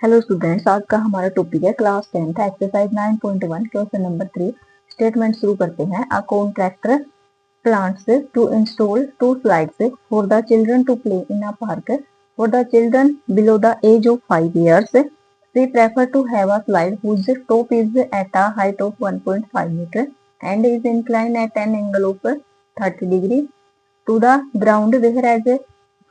Hello students, आज का हमारा टॉपिक है class 10th exercise 9.1 question number 3। Statement शुरू करते हैं। A contractor plants to install two slides for the children to play in a park for the children below the age of 5 years. They prefer to have a slide whose top is at a height of 1.5 meter and is inclined at an angle of 30 degree to the ground, whereas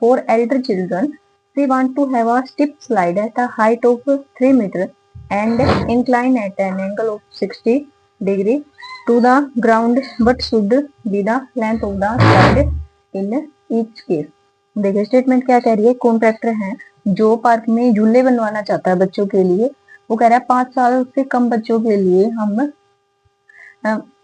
for elder children we want to have a steep slide at a height of 3 meter and incline at an angle of 60 degree to the ground, but should be the length of the slide in each case. देखिए statement क्या कह रही है। Contractor है जो park में झूले बनवाना चाहता है बच्चों के लिए। वो कह रहा है 5 साल से कम बच्चों के लिए हम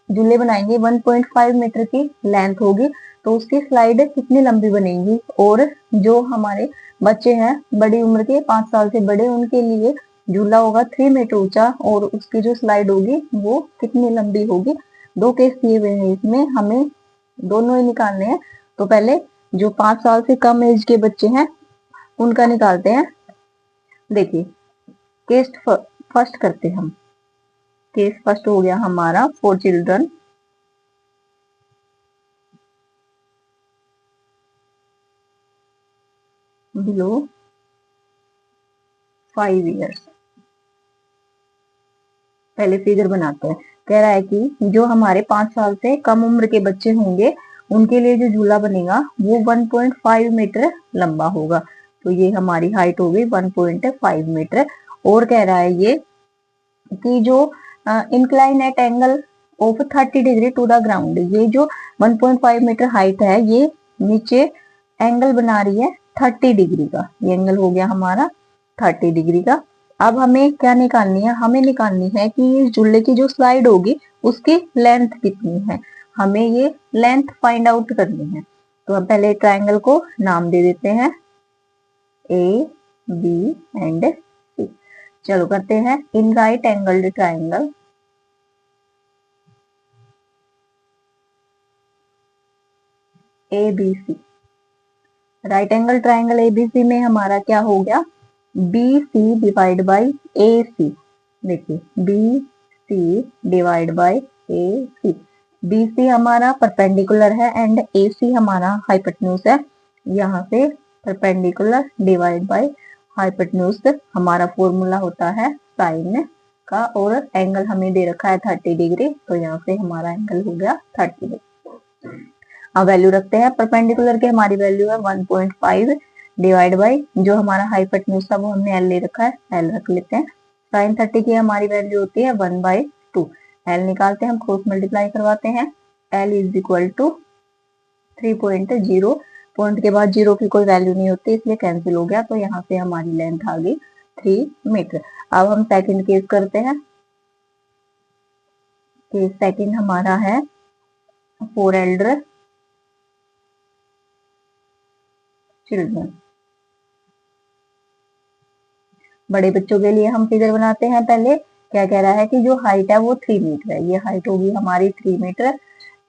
झूले बनाएंगे। 1.5 मीटर की लेंथ होगी तो उसकी स्लाइड कितनी लंबी बनेगी, और जो हमारे बच्चे हैं बड़ी उम्र के 5 साल से बड़े उनके लिए झूला होगा 3 मीटर ऊंचा और उसकी जो स्लाइड होगी वो कितनी लंबी होगी। दो केस दिए हुए हैं, इसमें हमें दोनों ही निकालने हैं। तो पहले जो 5 साल से कम एज के बच्चे हैं उनका निकालते हैं। देखिए केस फर्स्ट करते हैं हम। केस फर्स्ट हो गया हमारा फॉर चिल्ड्रन बिलो 5 years। पहले फिगर बनाते हैं। कह रहा है कि जो हमारे 5 साल से कम उम्र के बच्चे होंगे उनके लिए जो झूला बनेगा वो 1.5 मीटर लंबा होगा। तो ये हमारी हाइट होगी 1.5 मीटर। और कह रहा है ये कि जो incline at angle of 30 degree to the ground, ये जो 1.5 मीटर हाइट है ये नीचे एंगल बना रही है 30 डिग्री का। ये एंगल हो गया हमारा 30 डिग्री का। अब हमें क्या निकालनी है, हमें निकालनी है कि इस झूले की जो स्लाइड होगी उसकी लेंथ कितनी है। हमें ये लेंथ फाइंड आउट करनी है। तो हम पहले ट्राइंगल को नाम दे देते हैं ए बी एंड सी। चलो करते हैं। In right angled triangle A B C, right angle triangle ABC में हमारा क्या हो गया, B C divide by A C. देखिए B C divide by A C. B C हमारा परपेंडिकुलर है एंड ए सी हमारा हाइपोटेन्यूज है। यहाँ से परपेंडिकुलर डिवाइड बाई हाइपोटेन्यूज हमारा फॉर्मूला होता है साइन का, और एंगल हमें दे रखा है 30 डिग्री। तो यहाँ से हमारा एंगल हो गया 30 डिग्री। अब वैल्यू रखते हैं। परपेंडिकुलर की हमारी वैल्यू है 1.5 डिवाइड बाई जो हमारा हाइपोटेन्यूज था वो हमने एल ले रखा है, एल रख लेते हैं। साइन 30 की हमारी वैल्यू होती है 1/2। एल निकालते हैं हम, क्रॉस मल्टीप्लाई करवाते हैं। L is equal to 3.0। Point के बाद जीरो की कोई वैल्यू नहीं होती इसलिए कैंसिल हो गया। तो यहाँ से हमारी लेंथ आ गई 3 मीटर। अब हम सेकंड केस करते हैं। केस सेकंड हमारा है फॉर एल्डर चिल्ड्रन। बड़े बच्चों के लिए हम फिगर बनाते हैं। पहले क्या कह रहा है कि जो हाइट है वो 3 मीटर है। ये हाइट होगी हमारी 3 मीटर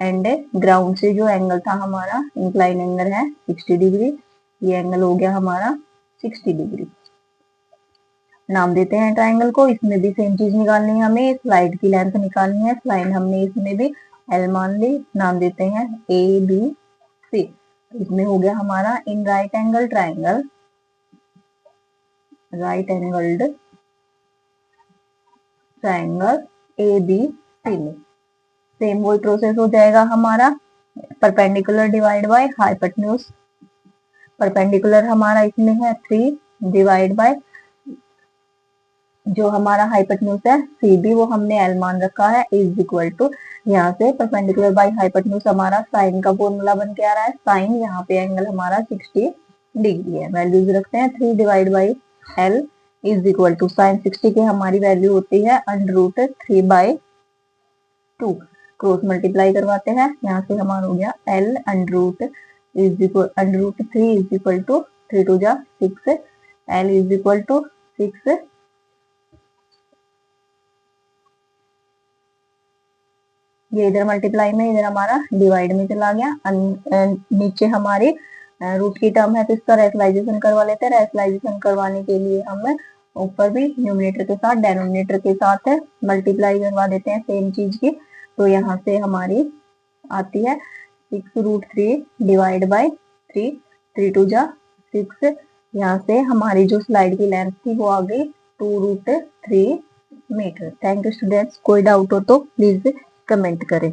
एंड ग्राउंड से जो एंगल था हमारा इंक्लाइन एंगल है 60 डिग्री। ये एंगल हो गया हमारा 60 डिग्री। नाम देते हैं ट्राइंगल को। इसमें भी सेम चीज निकालनी है हमें, स्लाइड की लेंथ निकालनी है। स्लाइड हमने इसमें भी एल मान ली। नाम देते हैं ए बी सी। इसमें हो गया हमारा in right angle triangle, right angled triangle A B C में सेम वही प्रोसेस हो जाएगा हमारा। Perpendicular divide by hypotenuse. Perpendicular हमारा इसमें है 3 डिवाइड बाय जो हमारा हाइपोटेन्यूज है सी बी, वो हमने एल मान रखा है, इज इक्वल टू यहाँ से परपेंडिकुलर बाय हाइपोटेन्यूज हमारा साइन का फॉर्मूला बन के आ रहा है। साइन यहाँ पे एंगल हमारा 60 डिग्री है। वैल्यूज रखते हैं 3 divide by L is equal to sine 60 की हमारी वैल्यू होती है √3/2। क्रॉस मल्टीप्लाई करवाते हैं। यहाँ से हमारा हो गया एल √3 इज इक्वल टू 3 2 जा 6। L is equal to 6। ये इधर मल्टीप्लाई में, इधर हमारा डिवाइड में चला गया। नीचे हमारी रूट की टर्म है तो इसका रेशनलाइजेशन करवा लेते हैं। रेशनलाइजेशन करवाने के लिए हम ऊपर भी न्यूमरेटर के साथ डेनोमिनेटर के साथ मल्टीप्लाई करवा देते हैं सेम चीज की। तो यहाँ से हमारी आती है 6√3 डिवाइड बाय 3, 3 2 जा 6। यहाँ से हमारी जो स्लाइड की लेंथ थी वो आ गई 2√3 मीटर। थैंक यू स्टूडेंट्स, कोई डाउट हो तो प्लीज कमेंट करें।